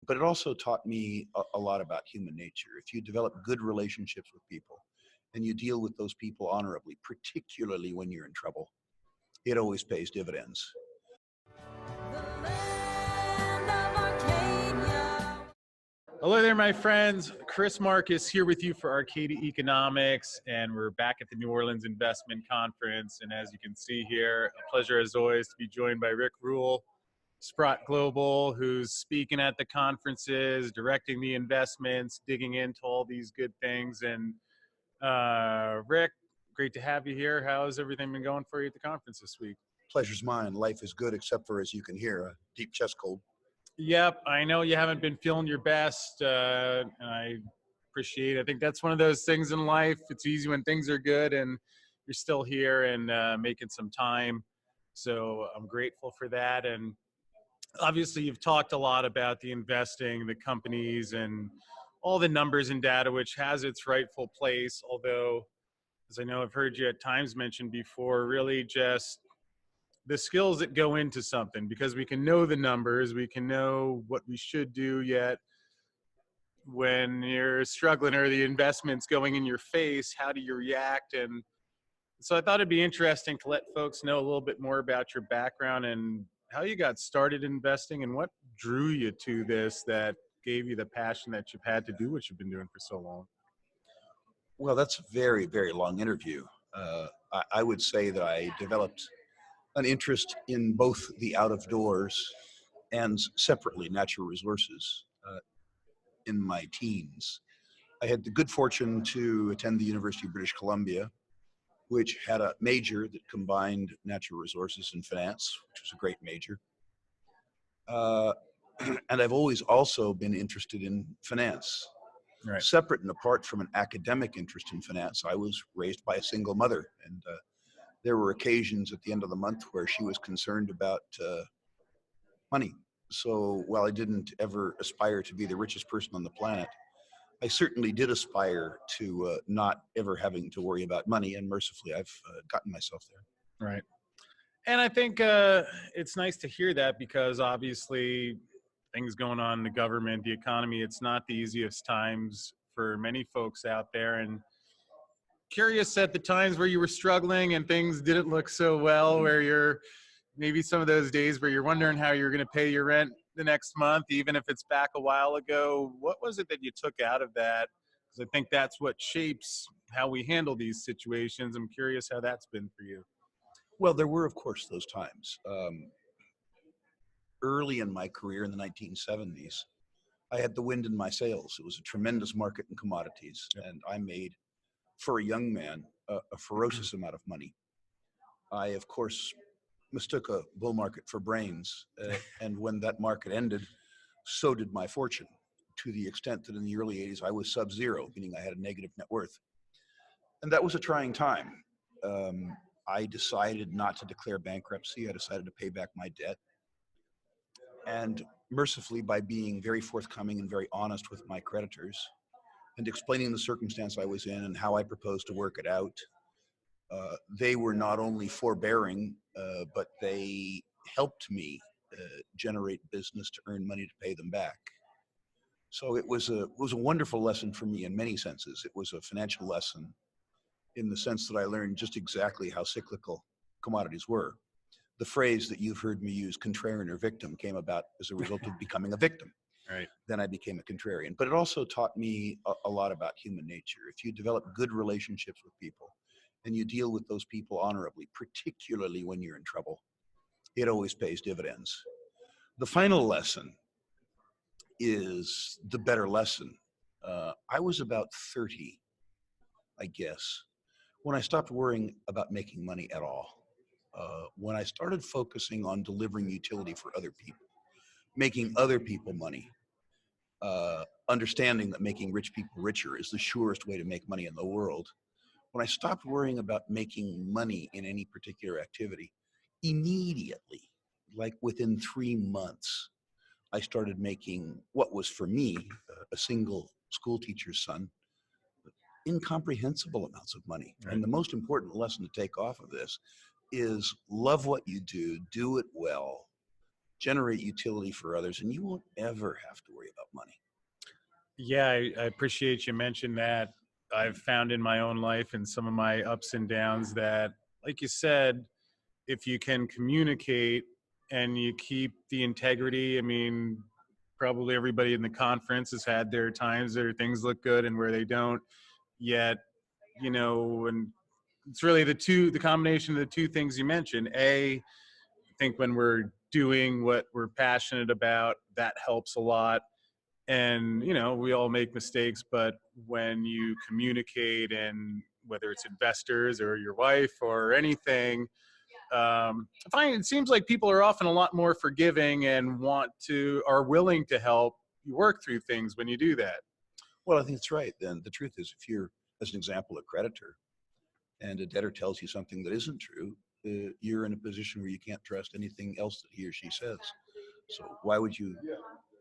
But it also taught me a lot about human nature. If you develop good relationships with people and you deal with those people honorably, particularly when you're in trouble, it always pays dividends. Hello there, my friends. Chris Marcus here with you for Arcadia Economics, and we're back at the New Orleans Investment Conference. And as you can see here, a pleasure as always to be joined by Rick Rule Sprott Global, who's speaking at the conferences, directing the investments, digging into all these good things. And Rick, great to have you here. How's everything been going for you at the conference this week? Pleasure's mine. Life is good, except for, as you can hear, a deep chest cold. Yep, I know you haven't been feeling your best. And I appreciate it. I think that's one of those things in life. It's easy when things are good and you're still here and making some time. So I'm grateful for that. And obviously, you've talked a lot about the investing, the companies, and all the numbers and data, which has its rightful place. Although, as I know I've heard you at times mention before, really just the skills that go into something, because we can know the numbers, we can know what we should do, yet when you're struggling or the investment's going in your face, how do you react? And so I thought it'd be interesting to let folks know a little bit more about your background and how you got started investing and what drew you to this that gave you the passion that you've had to do what you've been doing for so long. Well, that's a very, very long interview. I would say that I developed an interest in both the out of doors and separately natural resources in my teens. I had the good fortune to attend the University of British Columbia, which had a major that combined natural resources and finance, which was a great major. And I've always also been interested in finance. Right. Separate and apart from an academic interest in finance, I was raised by a single mother, and there were occasions at the end of the month where she was concerned about money. So while I didn't ever aspire to be the richest person on the planet, I certainly did aspire to not ever having to worry about money, and mercifully, I've gotten myself there. Right. And I think it's nice to hear that, because obviously things going on in the government, the economy, it's not the easiest times for many folks out there. And curious, at the times where you were struggling and things didn't look so well, where you're maybe some of those days where you're wondering how you're going to pay your rent the next month, even if it's back a while ago, what was it that you took out of that? Because I think that's what shapes how we handle these situations. I'm curious how that's been for you. Well, there were, of course, those times. Early in my career in the 1970s, I had the wind in my sails. It was a tremendous market in commodities, and I made, for a young man, a ferocious amount of money. I, of course, mistook a bull market for brains, and when that market ended, so did my fortune, to the extent that in the early 80s I was sub-zero, meaning I had a negative net worth. And that was a trying time. I decided not to declare bankruptcy. I decided to pay back my debt. And mercifully, by being very forthcoming and very honest with my creditors and explaining the circumstance I was in and how I proposed to work it out, they were not only forbearing, but they helped me generate business to earn money to pay them back. So it was a wonderful lesson for me in many senses. It was a financial lesson in the sense that I learned just exactly how cyclical commodities were. The phrase that you've heard me use, contrarian or victim, came about as a result of becoming a victim. Right. Then I became a contrarian. But it also taught me a lot about human nature. If you develop good relationships with people and you deal with those people honorably, particularly when you're in trouble, it always pays dividends. The final lesson is the better lesson. I was about 30, I guess, when I stopped worrying about making money at all. When I started focusing on delivering utility for other people, making other people money, understanding that making rich people richer is the surest way to make money in the world. When I stopped worrying about making money in any particular activity, immediately, like within 3 months, I started making what was for me, a single school teacher's son, incomprehensible amounts of money. Right. And the most important lesson to take off of this is love what you do it well, generate utility for others, and you won't ever have to worry about money. Yeah, I appreciate you mentioned that. I've found in my own life and some of my ups and downs that, like you said, if you can communicate and you keep the integrity, I mean, probably everybody in the conference has had their times where things look good and where they don't. Yet, and it's really the combination of the two things you mentioned. I think when we're doing what we're passionate about, that helps a lot. And we all make mistakes, but when you communicate, and whether it's investors or your wife or anything, I find it seems like people are often a lot more forgiving and are willing to help you work through things when you do that. Well, I think that's right. Then the truth is, if you're, as an example, a creditor, and a debtor tells you something that isn't true, you're in a position where you can't trust anything else that he or she says. So why would you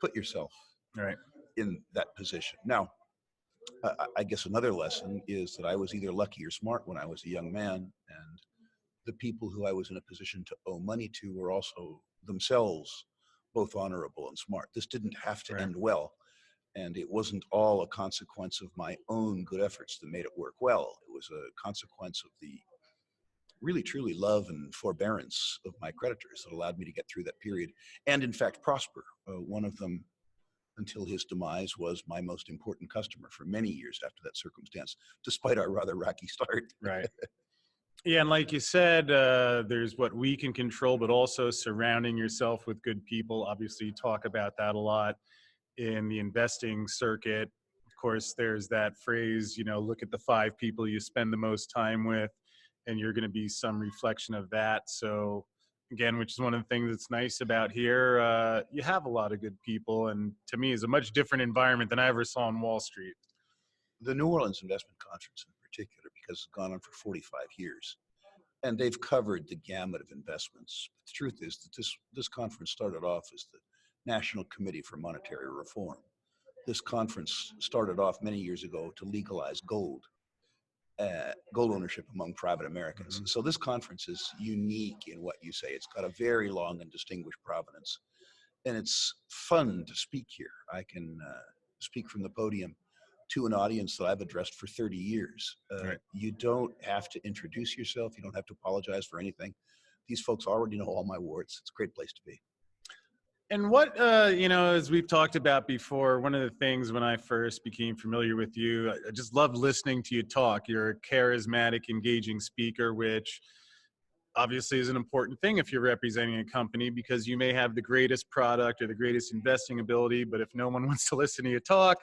put yourself Right. in that position? Now, I guess another lesson is that I was either lucky or smart when I was a young man, and the people who I was in a position to owe money to were also themselves both honorable and smart. This didn't have to end well, and it wasn't all a consequence of my own good efforts that made it work well. It was a consequence of the really truly love and forbearance of my creditors that allowed me to get through that period and in fact prosper. One of them, until his demise, was my most important customer for many years after that circumstance, despite our rather rocky start. Right. Yeah, and like you said, there's what we can control, but also surrounding yourself with good people. Obviously, you talk about that a lot in the investing circuit. Of course, there's that phrase, look at the 5 people you spend the most time with, and you're going to be some reflection of that. So, again, which is one of the things that's nice about here, you have a lot of good people, and to me, is a much different environment than I ever saw on Wall Street. The New Orleans Investment Conference in particular, because it's gone on for 45 years, and they've covered the gamut of investments. But the truth is that this conference started off as the National Committee for Monetary Reform. This conference started off many years ago to legalize gold ownership among private Americans. Mm-hmm. So this conference is unique in what you say. It's got a very long and distinguished provenance, and it's fun to speak here. I can speak from the podium to an audience that I've addressed for 30 years. Right. You don't have to introduce yourself. You don't have to apologize for anything. These folks already know all my warts. It's a great place to be. And what, as we've talked about before, one of the things when I first became familiar with you, I just love listening to you talk. You're a charismatic, engaging speaker, which obviously is an important thing if you're representing a company, because you may have the greatest product or the greatest investing ability, but if no one wants to listen to you talk.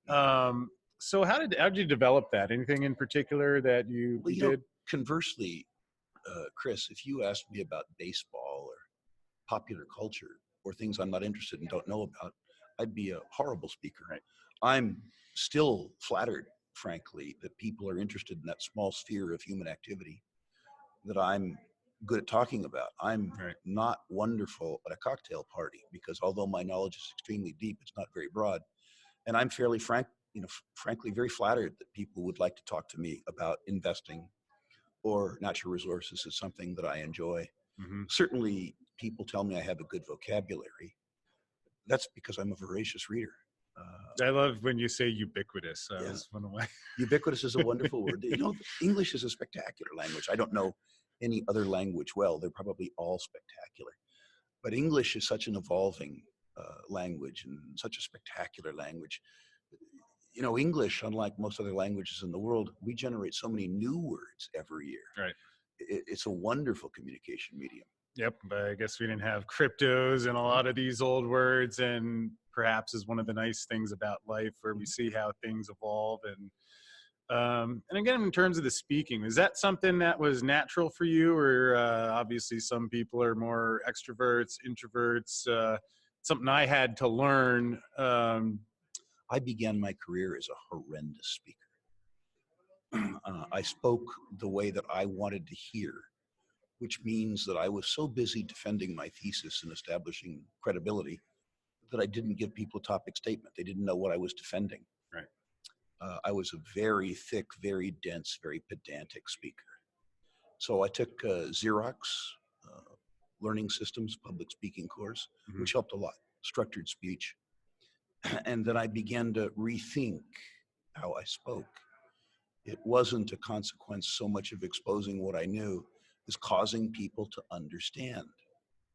So how did you develop that? Anything in particular that you did? Conversely, Chris, if you asked me about baseball or popular culture or things I'm not interested in, don't know about, I'd be a horrible speaker. Right. I'm still flattered, frankly, that people are interested in that small sphere of human activity that I'm good at talking about. I'm not wonderful at a cocktail party because although my knowledge is extremely deep, it's not very broad. And I'm fairly frankly, very flattered that people would like to talk to me about investing or natural resources. Is something that I enjoy. Mm-hmm. Certainly, people tell me I have a good vocabulary. That's because I'm a voracious reader. I love when you say ubiquitous. That was one of my Ubiquitous is a wonderful word. English is a spectacular language. I don't know any other language well. They're probably all spectacular. But English is such an evolving language and such a spectacular language. English, unlike most other languages in the world, we generate so many new words every year. Right. It's a wonderful communication medium. Yep, but I guess we didn't have cryptos and a lot of these old words, and perhaps is one of the nice things about life where we see how things evolve. And again, in terms of the speaking, is that something that was natural for you, or obviously some people are more extroverts, introverts, something I had to learn? I began my career as a horrendous speaker. I spoke the way that I wanted to hear, which means that I was so busy defending my thesis and establishing credibility that I didn't give people a topic statement. They didn't know what I was defending. Right. I was a very thick, very dense, very pedantic speaker. So I took Xerox learning systems, public speaking course, Mhm. which helped a lot, structured speech. And then I began to rethink how I spoke. It wasn't a consequence so much of exposing what I knew as causing people to understand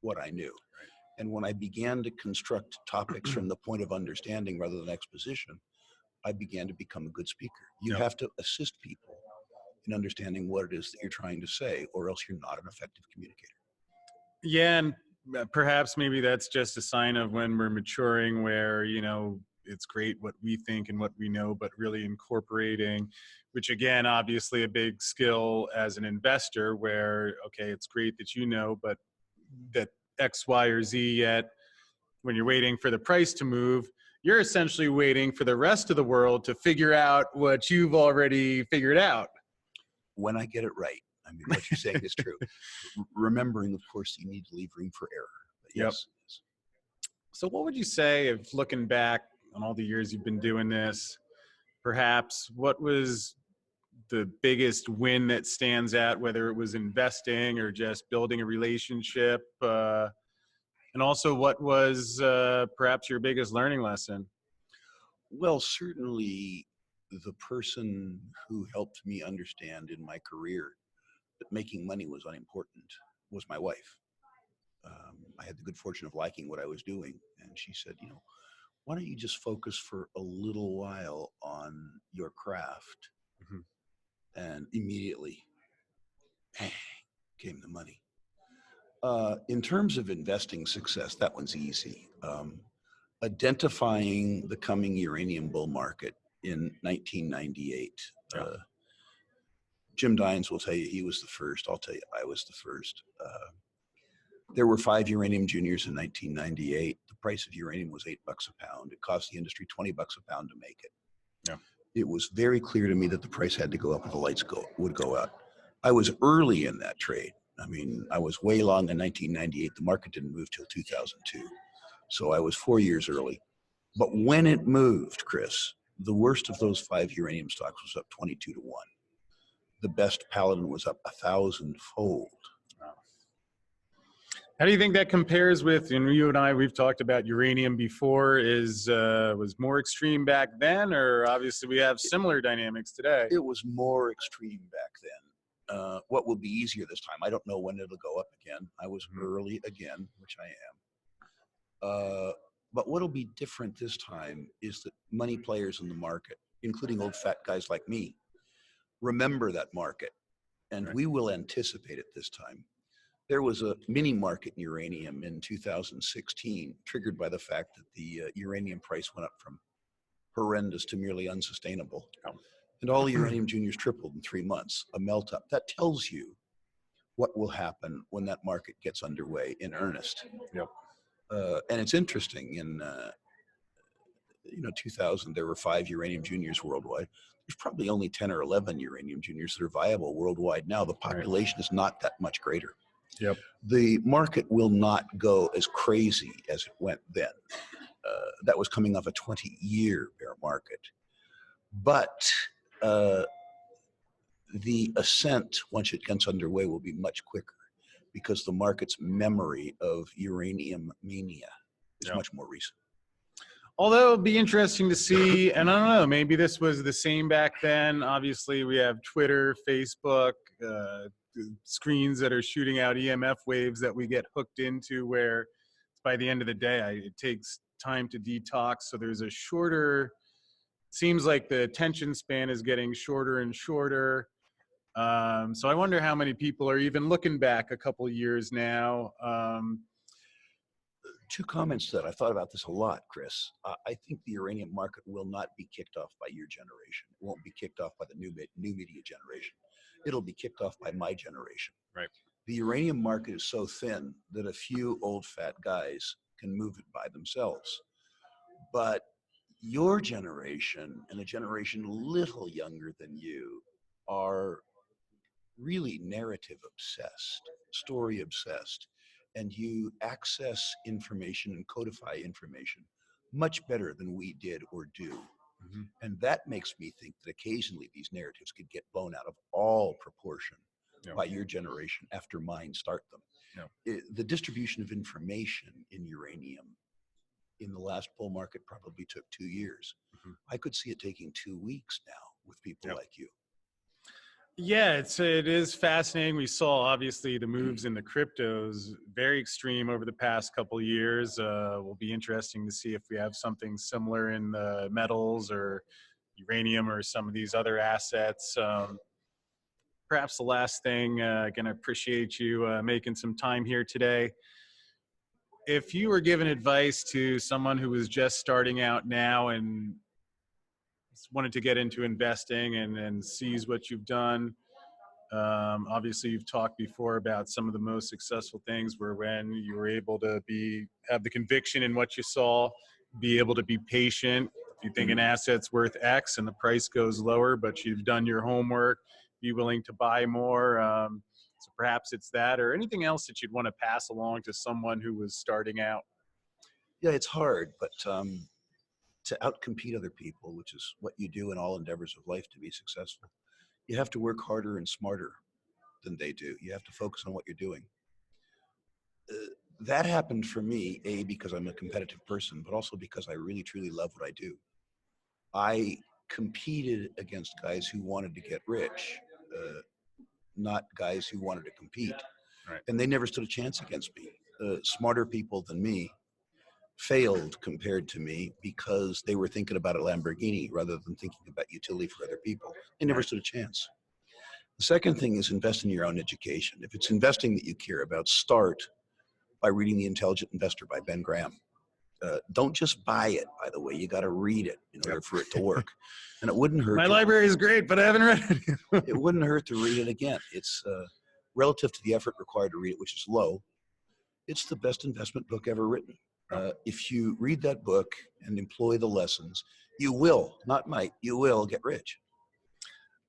what I knew. Right. And when I began to construct topics from the point of understanding rather than exposition, I began to become a good speaker. You Yep. have to assist people in understanding what it is that you're trying to say, or else you're not an effective communicator. Yeah, and perhaps maybe that's just a sign of when we're maturing, where it's great what we think and what we know, but really incorporating, which again, obviously a big skill as an investor, where okay, it's great that you know, but that X, Y, or Z, yet when you're waiting for the price to move, you're essentially waiting for the rest of the world to figure out what you've already figured out. When I get it right, I mean, what you're saying is true. Remembering, of course, you need to leave room for error. But Yep. yes. So what would you say, if looking back on all the years you've been doing this, perhaps what was the biggest win that stands out, whether it was investing or just building a relationship? And also, what was perhaps your biggest learning lesson? Well, certainly the person who helped me understand in my career that making money was unimportant was my wife. I had the good fortune of liking what I was doing. And she said, why don't you just focus for a little while on your craft? Mhm. And immediately came the money. In terms of investing success, that one's easy. Identifying the coming uranium bull market in 1998. Yeah. Jim Dines will tell you he was the first. I'll tell you I was the first. There were 5 uranium juniors in 1998. The price of uranium was $8 a pound. It cost the industry $20 a pound to make it. Yeah. It was very clear to me that the price had to go up or the lights would go out. I was early in that trade. I mean, I was way long in 1998. The market didn't move till 2002. So I was 4 years early. But when it moved, Chris, the worst of those 5 uranium stocks was up 22 to 1. The best Paladin was up 1,000-fold. Wow. How do you think that compares with, and you and I, we've talked about uranium before, was more extreme back then, or obviously we have similar dynamics today? It was more extreme back then. What will be easier this time? I don't know when it'll go up again. I was early again, which I am. But what'll be different this time is that money players in the market, including old fat guys like me, remember that market, and we will anticipate it this time. There was a mini market in uranium in 2016, triggered by the fact that the uranium price went up from horrendous to merely unsustainable. And all the uranium juniors tripled in 3 months, a melt up. That tells you what will happen when that market gets underway in earnest. Yep. And it's interesting, in 2000, there were 5 uranium juniors worldwide. There's probably only 10 or 11 uranium juniors that are viable worldwide now. The population is not that much greater. Yep. The market will not go as crazy as it went then. That was coming off a 20-year bear market. But the ascent, once it gets underway, will be much quicker because the market's memory of uranium mania is much more recent. Although it'd be interesting to see, and I don't know, maybe this was the same back then. Obviously, we have Twitter, Facebook, screens that are shooting out EMF waves that we get hooked into, where by the end of the day, it takes time to detox. So there's a shorter, seems like the attention span is getting shorter and shorter. So I wonder how many people are even looking back a couple years now. 2 comments to that. I thought about this a lot, Chris. I think the uranium market will not be kicked off by your generation. It won't be kicked off by the new media generation. It'll be kicked off by my generation. Right. The uranium market is so thin that a few old fat guys can move it by themselves. But your generation and a generation a little younger than you are really narrative obsessed, story obsessed, and you access information and codify information much better than we did or do. Mm-hmm. And that makes me think that occasionally these narratives could get blown out of all proportion by your generation after mine start them. The distribution of information in uranium in the last bull market probably took 2 years. I could see it taking 2 weeks now with people like you. Yeah, it is fascinating. We saw obviously the moves in the cryptos very extreme over the past couple of years. Will be interesting to see if we have something similar in the metals or uranium or some of these other assets. Perhaps the last thing, again, I appreciate you making some time here today. If you were giving advice to someone who was just starting out now and wanted to get into investing and sees what you've done, obviously you've talked before about some of the most successful things were when you were able to have the conviction in what you saw, be able to be patient. If you think an asset's worth X and the price goes lower, but you've done your homework, be willing to buy more. So perhaps it's that or anything else that you'd want to pass along to someone who was starting out. Yeah, it's hard, but to outcompete other people, which is what you do in all endeavors of life to be successful, you have to work harder and smarter than they do. You have to focus on what you're doing. That happened for me, A, because I'm a competitive person, but also because I really, truly love what I do. I competed against guys who wanted to get rich, not guys who wanted to compete. Right. And they never stood a chance against me. Smarter people than me failed compared to me because they were thinking about a Lamborghini rather than thinking about utility for other people. They never stood a chance. The second thing is invest in your own education. If it's investing that you care about, start by reading The Intelligent Investor by Ben Graham. Don't just buy it, by the way. You got to read it in order for it to work. And it wouldn't hurt. My library is great, but I haven't read it. It wouldn't hurt to read it again. It's relative to the effort required to read it, which is low. It's the best investment book ever written. If you read that book and employ the lessons, you will, not might, you will get rich.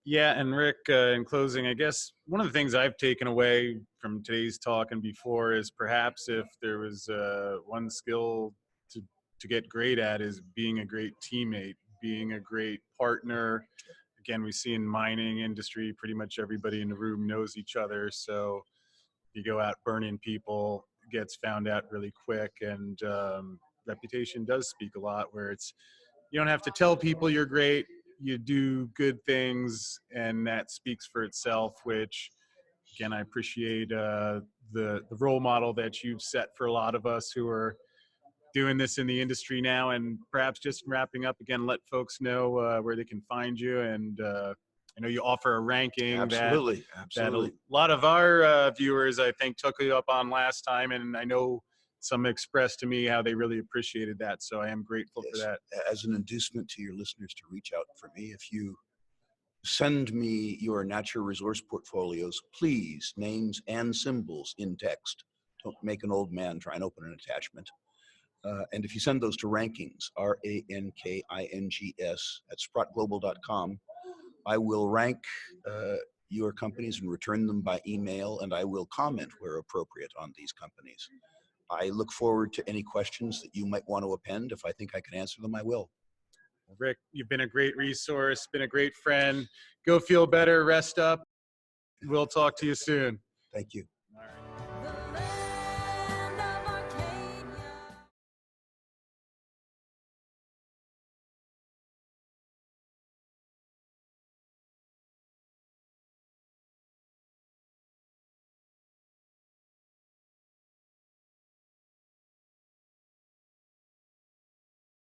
Yeah, and Rick, in closing, I guess one of the things I've taken away from today's talk and before is perhaps if there was one skill to get great at is being a great teammate, being a great partner. Again, we see in mining industry, pretty much everybody in the room knows each other. So you go out burning people, gets found out really quick, and reputation does speak a lot where you don't have to tell people you're great. You do good things, and that speaks for itself, which, again, I appreciate the role model that you've set for a lot of us who are doing this in the industry now. And perhaps just wrapping up, again, let folks know where they can find you. And I know you offer a ranking Absolutely. that a lot of our viewers, I think, took you up on last time, and I know some expressed to me how they really appreciated that. So I am grateful for that. As an inducement to your listeners to reach out for me, if you send me your natural resource portfolios, please, names and symbols in text. Don't make an old man try and open an attachment. And if you send those to rankings, rankings at sprottglobal.com, I will rank your companies and return them by email, and I will comment where appropriate on these companies. I look forward to any questions that you might want to append. If I think I can answer them, I will. Rick, you've been a great resource, been a great friend. Go feel better, rest up. We'll talk to you soon. Thank you.